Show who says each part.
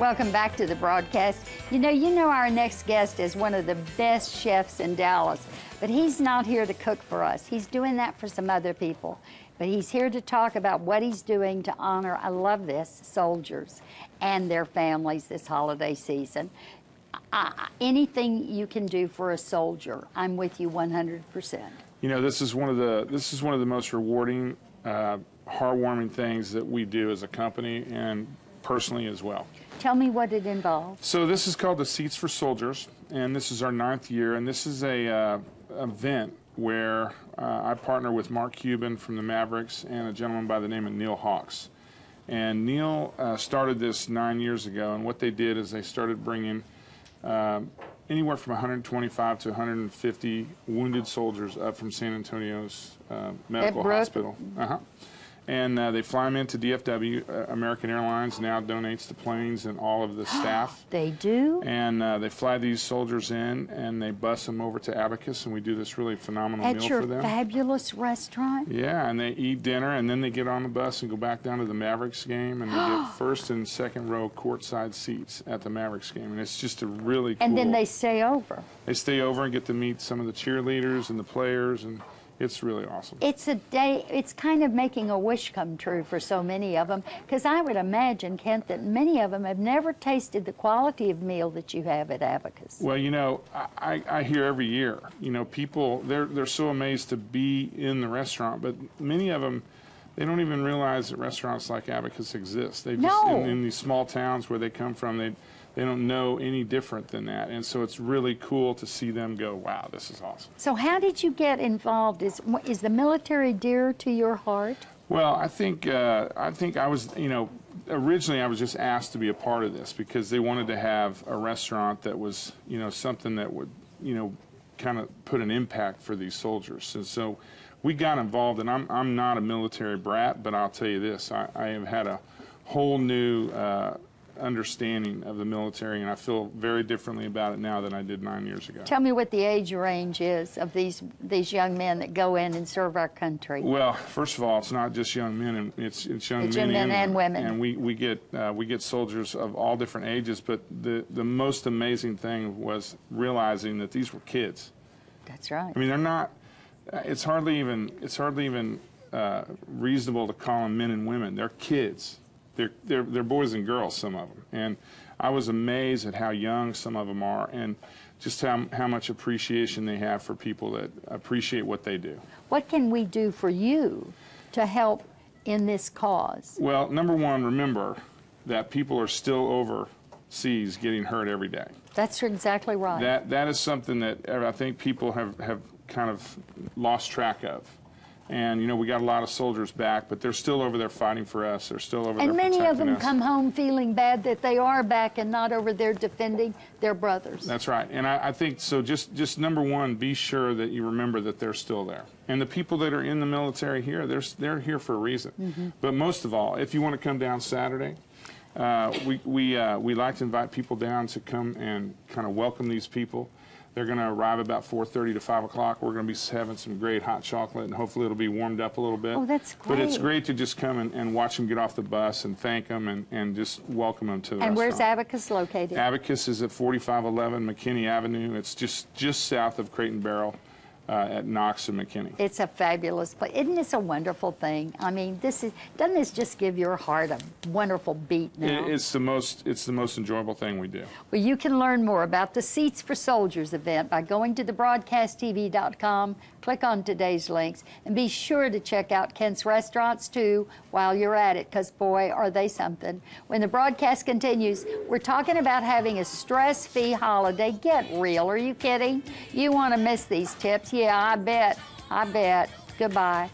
Speaker 1: Welcome back to the broadcast. You know our next guest is one of the best chefs in Dallas, but he's not here to cook for us. He's doing that for some other people. But he's here to talk about what he's doing to honor, I love this, soldiers and their families this holiday season. Anything you can do for a soldier, I'm with you 100%.
Speaker 2: You know, this is one of the most rewarding, heartwarming things that we do as a company and personally as well.
Speaker 1: Tell me what it involves.
Speaker 2: So this is called the Seats for Soldiers, and this is our 9th year, and this is a event where I partner with Mark Cuban from the Mavericks and a gentleman by the name of Neil Hawks. And Neil started this 9 years ago, and what they did is they started bringing anywhere from 125 to 150 wounded soldiers up from San Antonio's medical hospital. And they fly them into DFW. American Airlines now donates the planes and all of the staff.
Speaker 1: They do?
Speaker 2: And they fly these soldiers in, and they bus them over to Abacus, and we do this really phenomenal meal for them.
Speaker 1: At your fabulous restaurant?
Speaker 2: Yeah, and they eat dinner, and then they get on the bus and go back down to the Mavericks game, and they get first and second row courtside seats at the Mavericks game. And it's just a really cool...
Speaker 1: And then they stay over?
Speaker 2: They stay over and get to meet some of the cheerleaders and the players, and it's really awesome.
Speaker 1: It's a day, it's kind of making a wish come true for so many of them, because I would imagine, Kent, that many of them have never tasted the quality of meal that you have at Abacus.
Speaker 2: Well, you know, I hear every year, you know, people, they're so amazed to be in the restaurant, but many of them, they don't even realize that restaurants like Abacus exist. They just, in these small towns where they come from, they don't know any different than that. And so it's really cool to see them go, wow, this is awesome.
Speaker 1: So how did you get involved? Is the military dear to your heart?
Speaker 2: Well, I think I was, you know, originally I was just asked to be a part of this because they wanted to have a restaurant that was, you know, something that would, you know, kind of put an impact for these soldiers. And so we got involved, and I'm not a military brat, but I'll tell you this, I have had a whole new understanding of the military, and I feel very differently about it now than I did 9 years ago.
Speaker 1: Tell me what the age range is of these young men that go in and serve our country.
Speaker 2: Well, first of all, it's not just young men, and it's young men
Speaker 1: and women.
Speaker 2: And we get soldiers of all different ages, but the most amazing thing was realizing that these were kids.
Speaker 1: That's right.
Speaker 2: I mean, they're not. It's hardly even reasonable to call them men and women. They're kids. They're boys and girls, some of them. And I was amazed at how young some of them are, and just how much appreciation they have for people that appreciate what they do.
Speaker 1: What can we do for you to help in this cause?
Speaker 2: Well, number one, remember that people are still overseas getting hurt every day.
Speaker 1: That's exactly right.
Speaker 2: That is something that I think people have kind of lost track of. And, you know, we got a lot of soldiers back, but they're still over there fighting for us. They're still over there protecting us.
Speaker 1: And many of them come home feeling bad that they are back and not over there defending their brothers.
Speaker 2: That's right. And I think, so just number one, be sure that you remember that they're still there. And the people that are in the military here, they're here for a reason. But most of all, if you want to come down Saturday, we like to invite people down to come and kind of welcome these people. They're going to arrive about 4:30 to 5 o'clock. We're going to be having some great hot chocolate, and hopefully it'll be warmed up a little bit.
Speaker 1: Oh, that's great.
Speaker 2: But it's great to just come and watch them get off the bus and thank them and just welcome them to the restaurant.
Speaker 1: And where's Abacus located?
Speaker 2: Abacus is at 4511 McKinney Avenue. It's just south of Crate and Barrel at Knox and McKinney. It's
Speaker 1: a fabulous place. Isn't this a wonderful thing? I mean, doesn't this just give your heart a wonderful beat now?
Speaker 2: It's the most enjoyable thing we do.
Speaker 1: Well, you can learn more about the Seats for Soldiers event by going to thebroadcasttv.com, click on today's links, and be sure to check out Kent's restaurants too while you're at it, because boy, are they something. When the broadcast continues, we're talking about having a stress-free holiday. Get real, are you kidding? You want to miss these tips? Yeah, I bet. Goodbye.